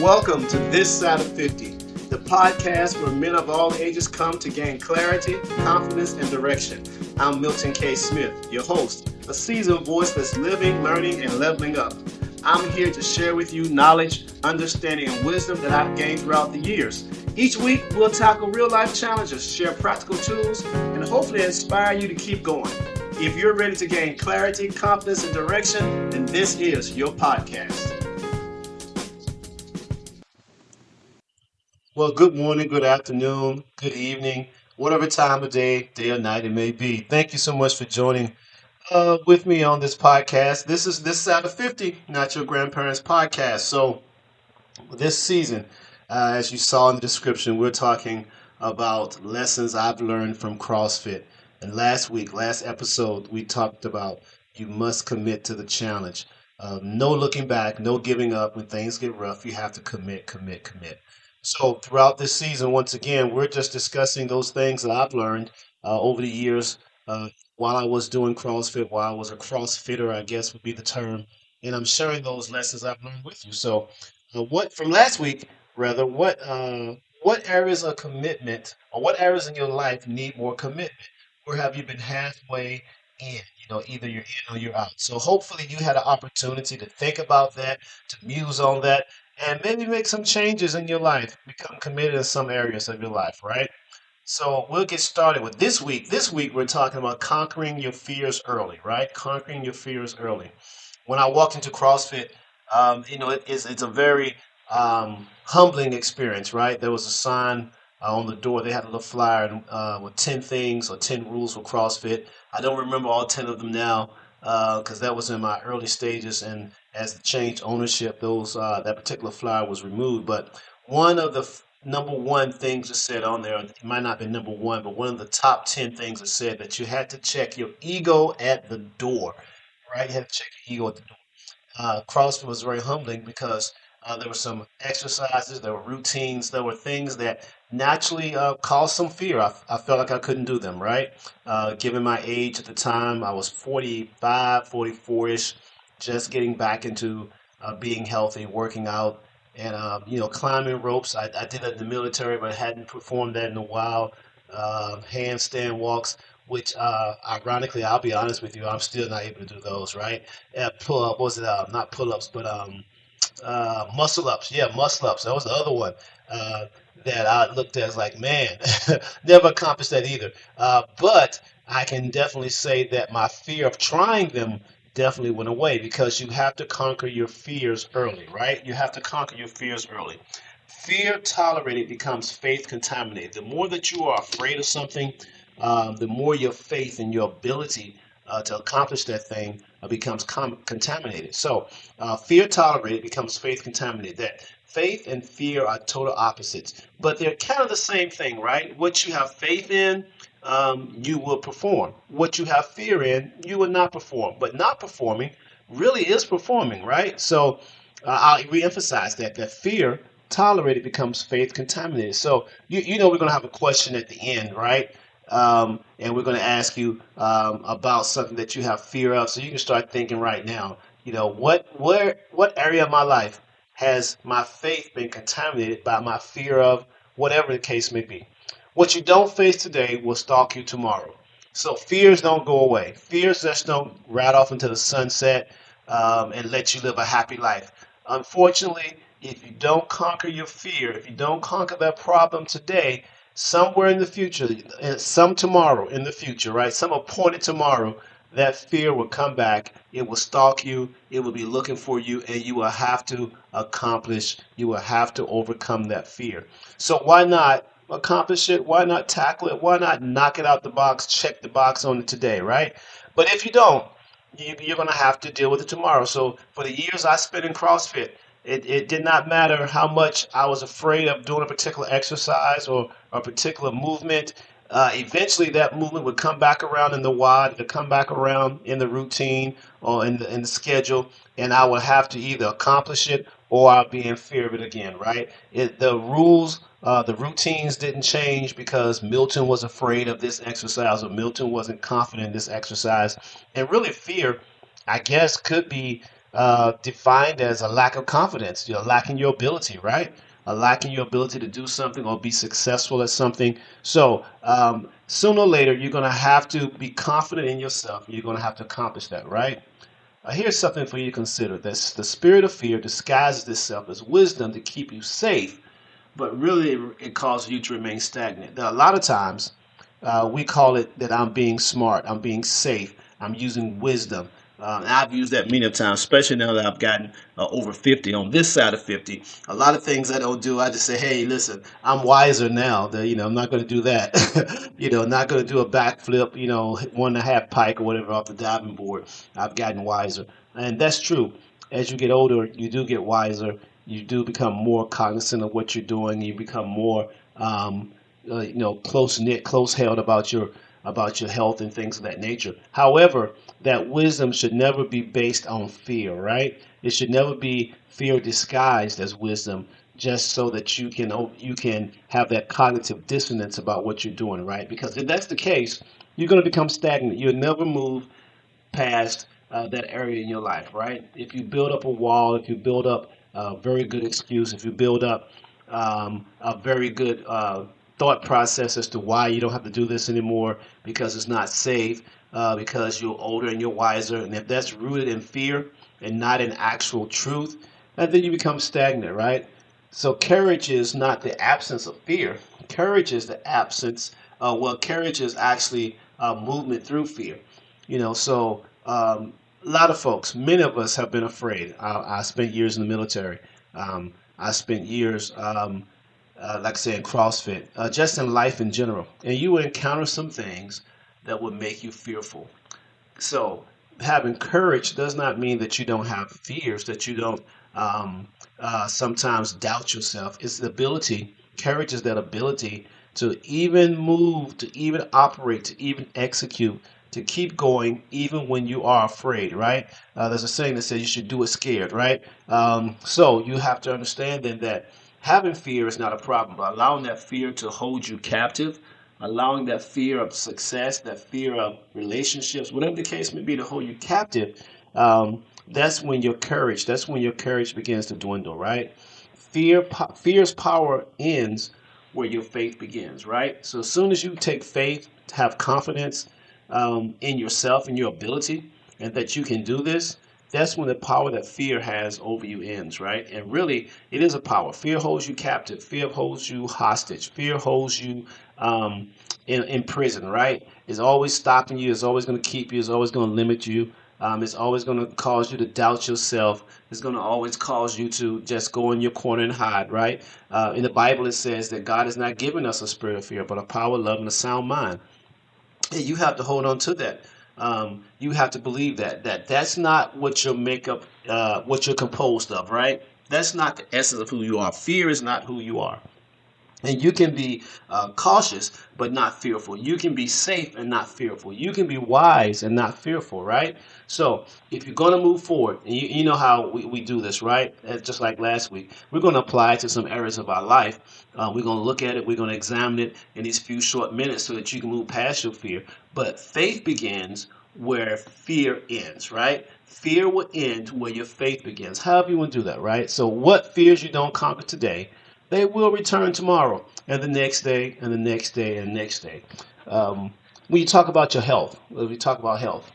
Welcome to This Side of 50, the podcast where men of all ages come to gain clarity, confidence, and direction. I'm Milton K. Smith, your host, a seasoned voice that's living, learning, and leveling up. I'm here to share with you knowledge, understanding, and wisdom that I've gained throughout the years. Each week, we'll tackle real life challenges, share practical tools, and hopefully inspire you to keep going. If you're ready to gain clarity, confidence, and direction, then this is your podcast. Well, good morning, good afternoon, good evening, whatever time of day or night it may be. Thank you so much for joining with me on this podcast. This is This Side of 50, Not Your Grandparents podcast. So, this season, as you saw in the description, we're talking about lessons I've learned from CrossFit. And last episode, we talked about you must commit to the challenge. No looking back, no giving up. When things get rough, you have to commit, commit, commit. So throughout this season, once again, we're just discussing those things that I've learned over the years while I was doing CrossFit, while I was a CrossFitter, I guess would be the term, and I'm sharing those lessons I've learned with you. So, what from last week, rather, what areas of commitment or what areas in your life need more commitment, or have you been halfway in? Either you're in or you're out. So hopefully you had an opportunity to think about that, to muse on that, and maybe make some changes in your life, become committed in some areas of your life, right? So we'll get started with this week. This week we're talking about conquering your fears early, right? Conquering your fears early. When I walked into CrossFit, it's a very humbling experience, right? There was a sign on the door. They had a little flyer with 10 things or 10 rules for CrossFit. I don't remember all 10 of them now because that was in my early stages. And as it changed ownership, that particular flyer was removed. But one of the number one things that said on there, it might not be number one, but one of the top 10 things that said that you had to check your ego at the door, right? You had to check your ego at the door. CrossFit was very humbling because there were some exercises, there were routines, there were things that naturally caused some fear. I felt like I couldn't do them, right? Given my age at the time, I was 45, 44-ish, just getting back into being healthy, working out, and climbing ropes. I did it in the military, but hadn't performed that in a while. Handstand walks, which ironically, I'll be honest with you, I'm still not able to do those, right? Pull up, what was it? Not pull ups, but muscle ups. Yeah, muscle ups. That was the other one that I looked at as like, man, never accomplished that either. But I can definitely say that my fear of trying them definitely went away because you have to conquer your fears early, right? You have to conquer your fears early. Fear tolerated becomes faith contaminated. The more that you are afraid of something, the more your faith and your ability to accomplish that thing becomes contaminated. So, fear tolerated becomes faith contaminated. That faith and fear are total opposites, but they're kind of the same thing, right? What you have faith in, you will perform. What you have fear in, you will not perform. But not performing really is performing, right? So, I'll reemphasize that fear tolerated becomes faith contaminated. So, we're going to have a question at the end, right? And we're going to ask you about something that you have fear of, so you can start thinking right now. What area of my life has my faith been contaminated by my fear of whatever the case may be? What you don't face today will stalk you tomorrow. So fears don't go away. Fears just don't ride off into the sunset and let you live a happy life. Unfortunately, if you don't conquer your fear, if you don't conquer that problem today, somewhere in the future, some tomorrow in the future, right? Some appointed tomorrow, that fear will come back. It will stalk you. It will be looking for you, and you will have to accomplish, you will have to overcome that fear. So why not accomplish it? Why not tackle it? Why not knock it out the box, check the box on it today, right? But if you don't, you're going to have to deal with it tomorrow. So for the years I spent in CrossFit, it did not matter how much I was afraid of doing a particular exercise or a particular movement. Eventually, that movement would come back around in the WOD, it would come back around in the routine or in the schedule, and I would have to either accomplish it or I'll be in fear of it again, right? The rules, the routines didn't change because Milton was afraid of this exercise or Milton wasn't confident in this exercise. And really, fear, I guess, could be defined as a lack of confidence. You're lacking your ability, right? Lacking your ability to do something or be successful at something. So sooner or later, you're going to have to be confident in yourself. You're going to have to accomplish that, right? Here's something for you to consider. This, the spirit of fear disguises itself as wisdom to keep you safe, but really it causes you to remain stagnant. Now, a lot of times we call it that I'm being smart, I'm being safe, I'm using wisdom. And I've used that many times, especially now that I've gotten over 50 on this side of 50. A lot of things I don't do, I just say, hey, listen, I'm wiser now. I'm not going to do that. Not going to do a backflip, one and a half pike or whatever off the diving board. I've gotten wiser. And that's true. As you get older, you do get wiser. You do become more cognizant of what you're doing. You become more close knit, close held about your health and things of that nature. However, that wisdom should never be based on fear, right? It should never be fear disguised as wisdom, just so that you can have that cognitive dissonance about what you're doing, right? Because if that's the case, you're going to become stagnant. You'll never move past that area in your life, right? If you build up a wall, if you build up a very good excuse, if you build up a very good thought process as to why you don't have to do this anymore because it's not safe, because you're older and you're wiser, and if that's rooted in fear and not in actual truth, and then you become stagnant, right? So courage is not the absence of fear. Courage is the absence. Courage is actually movement through fear. So a lot of folks, many of us have been afraid. I spent years in the military. I spent years, like I said, in CrossFit, just in life in general. And you will encounter some things that would make you fearful. So having courage does not mean that you don't have fears, that you don't sometimes doubt yourself. It's the ability, courage is that ability to even move, to even operate, to even execute, to keep going even when you are afraid, right? There's a saying that says you should do it scared, right? So you have to understand then that having fear is not a problem, but allowing that fear to hold you captive, allowing that fear of success, that fear of relationships, whatever the case may be, to hold you captive, that's when your courage begins to dwindle, right? Fear's power ends where your faith begins, right? So as soon as you take faith, have confidence in yourself and your ability, and that you can do this, that's when the power that fear has over you ends, right? And really, it is a power. Fear holds you captive. Fear holds you hostage. Fear holds you in prison, right? It's always stopping you. It's always going to keep you. It's always going to limit you. It's always going to cause you to doubt yourself. It's going to always cause you to just go in your corner and hide, right? In the Bible, it says that God has not given us a spirit of fear, but a power, love, and a sound mind. And you have to hold on to that. You have to believe that's not what your makeup, what you're composed of, right? That's not the essence of who you are. Fear is not who you are. And you can be cautious, but not fearful. You can be safe and not fearful. You can be wise and not fearful, right? So if you're going to move forward, and you know how we do this, right? Just like last week, we're going to apply it to some areas of our life. We're going to look at it. We're going to examine it in these few short minutes so that you can move past your fear. But faith begins where fear ends, right? Fear will end where your faith begins. However you want to do that, right? So what fears you don't conquer today, they will return tomorrow, and the next day, and the next day, and the next day. When you talk about your health, when we talk about health,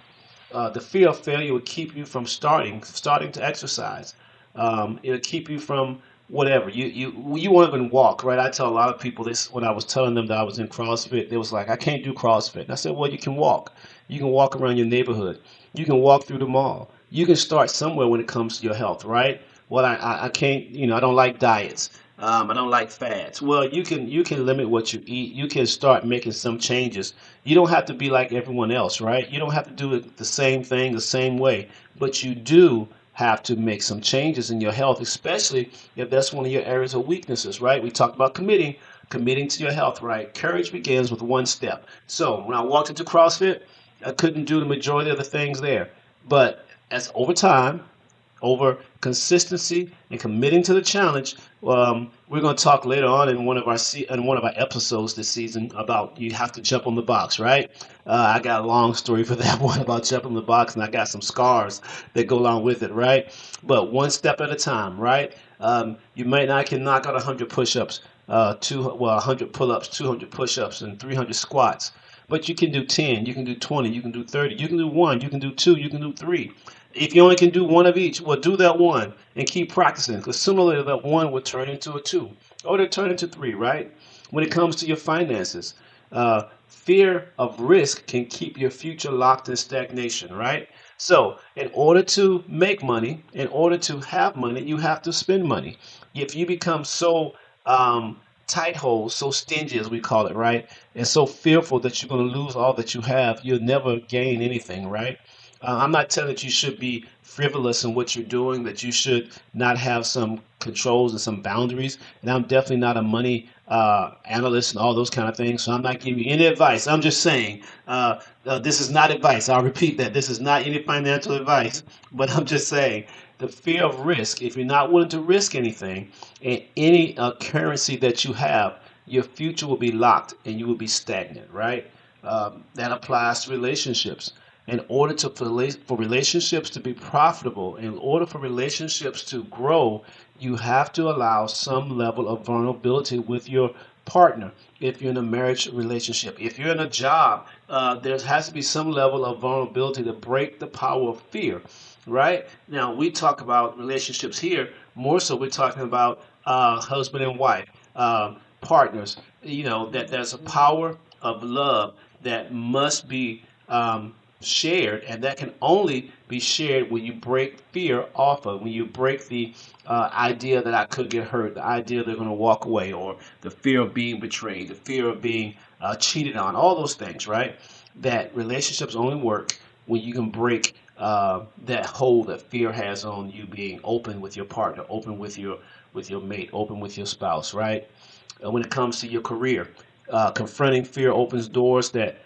the fear of failure will keep you from starting to exercise. It'll keep you from whatever you won't even walk, right? I tell a lot of people this when I was telling them that I was in CrossFit. They was like, I can't do CrossFit. And I said, well, you can walk. You can walk around your neighborhood. You can walk through the mall. You can start somewhere when it comes to your health, right? Well, I can't, I don't like diets. I don't like fads. Well, you can limit what you eat. You can start making some changes. You don't have to be like everyone else, right? You don't have to do it the same thing the same way, but you do have to make some changes in your health, especially if that's one of your areas of weaknesses, right? We talked about committing to your health, right? Courage begins with one step. So when I walked into CrossFit, I couldn't do the majority of the things there, but as over time, over consistency and committing to the challenge. We're going to talk later on in one of our episodes this season about you have to jump on the box, right? I got a long story for that one about jumping on the box, and I got some scars that go along with it, right? But one step at a time, right? You might not can knock out 100 push-ups, 100 pull-ups, 200 push-ups, and 300 squats. But you can do 10, you can do 20, you can do 30, you can do one, you can do two, you can do three. If you only can do one of each, well, do that one and keep practicing, because sooner or later that one will turn into a two, or to turn into three, right? When it comes to your finances, fear of risk can keep your future locked in stagnation, right? So, in order to make money, in order to have money, you have to spend money. If you become so tight holes, so stingy as we call it, right? And so fearful that you're going to lose all that you have, you'll never gain anything, right? I'm not telling that you should be frivolous in what you're doing, that you should not have some controls and some boundaries. And I'm definitely not a money analyst and all those kind of things. So I'm not giving you any advice. I'm just saying this is not advice. I'll repeat that. This is not any financial advice. But I'm just saying the fear of risk, if you're not willing to risk anything in any currency that you have, your future will be locked and you will be stagnant, right? That applies to relationships. In order for relationships to be profitable, in order for relationships to grow, you have to allow some level of vulnerability with your partner. If you're in a marriage relationship, if you're in a job, there has to be some level of vulnerability to break the power of fear, right? Now, we talk about relationships here, more so we're talking about husband and wife, partners. That there's a power of love that must be shared, and that can only be shared when you break fear off of, when you break the idea that I could get hurt, the idea they're going to walk away, or the fear of being betrayed, the fear of being cheated on, all those things, right? That relationships only work when you can break that hold that fear has on you being open with your partner, open with your mate, open with your spouse, right? When it comes to your career, confronting fear opens doors that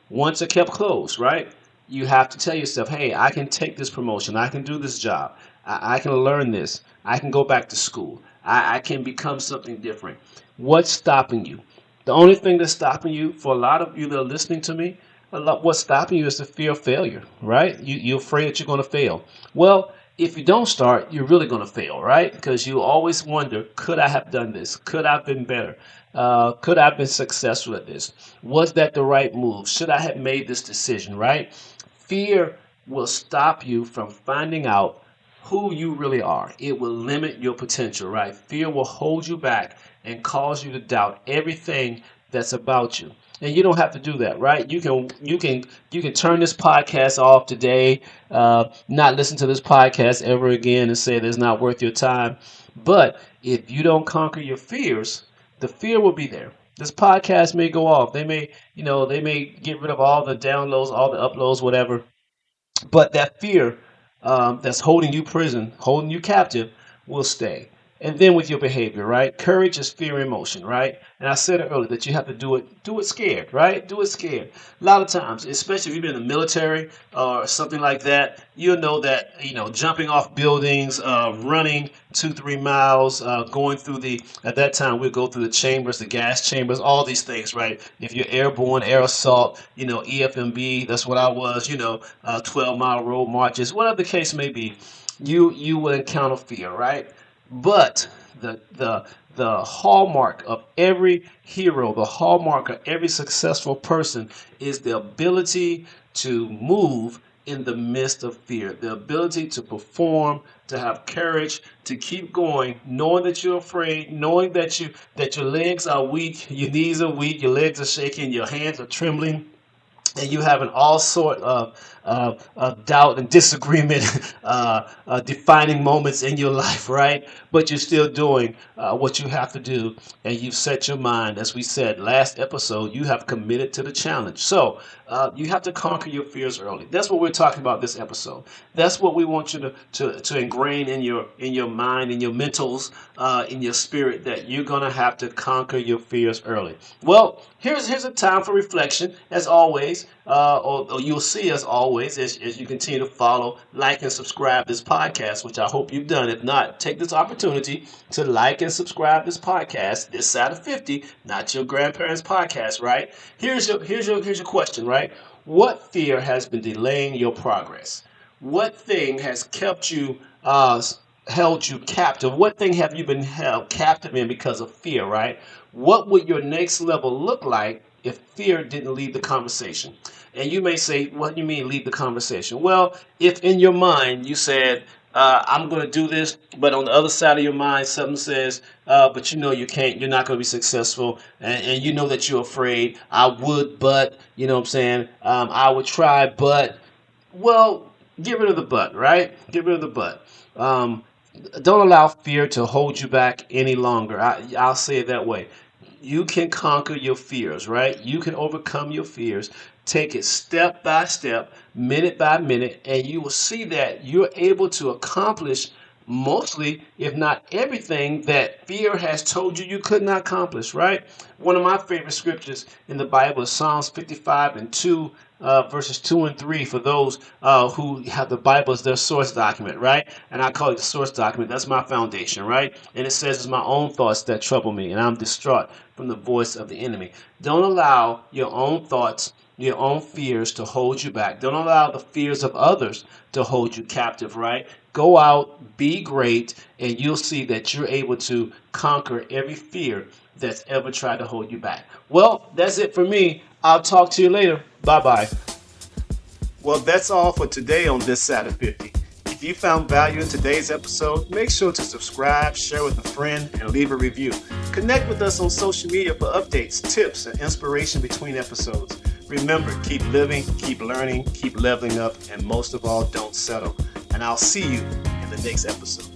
once are kept closed, right? You have to tell yourself, hey, I can take this promotion. I can do this job. I can learn this. I can go back to school. I can become something different. What's stopping you? The only thing that's stopping you, for a lot of you that are listening to me, what's stopping you is the fear of failure, right? You're afraid that you're going to fail. Well, if you don't start, you're really going to fail, right? Because you always wonder, could I have done this? Could I have been better? Could I have been successful at this? Was that the right move? Should I have made this decision, right? Fear will stop you from finding out who you really are. It will limit your potential, right? Fear will hold you back and cause you to doubt everything that's about you. And you don't have to do that, right? You can turn this podcast off today, not listen to this podcast ever again, and say it's not worth your time. But if you don't conquer your fears, the fear will be there. This podcast may go off. They may get rid of all the downloads, all the uploads, whatever. But that fear that's holding you prison, holding you captive, will stay. And then with your behavior, right? Courage is fear in motion, right? And I said it earlier that you have to do it scared, right? Do it scared. A lot of times, especially if you've been in the military or something like that, you'll know that, jumping off buildings, running 2, 3 miles, going through at that time, we'll go through the chambers, the gas chambers, all these things, right? If you're airborne, air assault, EFMB, that's what I was, 12-mile road marches, whatever the case may be, you will encounter fear, right? But the hallmark of every hero, the hallmark of every successful person is the ability to move in the midst of fear, the ability to perform, to have courage, to keep going, knowing that you're afraid, knowing that your legs are weak, your knees are weak, your legs are shaking, your hands are trembling, and you having all sort of doubt and disagreement, defining moments in your life, right? But you're still doing what you have to do, and you've set your mind, as we said last episode, you have committed to the challenge. So you have to conquer your fears early. That's what we're talking about this episode. That's what we want you to ingrain in your mind, in your mentals, in your spirit, that you're gonna have to conquer your fears early. Well, here's a time for reflection, as always. or you'll see us always as you continue to follow, like, and subscribe this podcast, which I hope you've done. If not, take this opportunity to like and subscribe this podcast, This Side of 50, Not Your Grandparents Podcast, right? Here's your question, right? What fear has been delaying your progress? What thing has kept you held you captive? What thing have you been held captive in because of fear, right? What would your next level look like if fear didn't lead the conversation? And you may say, what do you mean lead the conversation? Well, if in your mind you said, I'm going to do this, but on the other side of your mind, something says, but you know you can't, you're not going to be successful, and you know that you're afraid. I would, but, you know what I'm saying? I would try, but, well, get rid of the but, right? Get rid of the but. Don't allow fear to hold you back any longer. I'll say it that way. You can conquer your fears, right? You can overcome your fears. Take it step by step, minute by minute, and you will see that you're able to accomplish mostly, if not everything, that fear has told you you could not accomplish, right? One of my favorite scriptures in the Bible is Psalms 55 and 2, verses 2 and 3 for those who have the Bible as their source document, right? And I call it the source document. That's my foundation, right? And it says, it's my own thoughts that trouble me, and I'm distraught from the voice of the enemy. Don't allow your own thoughts, your own fears to hold you back. Don't allow the fears of others to hold you captive, right? Go out, be great, and you'll see that you're able to conquer every fear that's ever tried to hold you back. Well, that's it for me. I'll talk to you later. Bye-bye. Well, that's all for today on This Side of 50. If you found value in today's episode, make sure to subscribe, share with a friend, and leave a review. Connect with us on social media for updates, tips, and inspiration between episodes. Remember, keep living, keep learning, keep leveling up, and most of all, don't settle. And I'll see you in the next episode.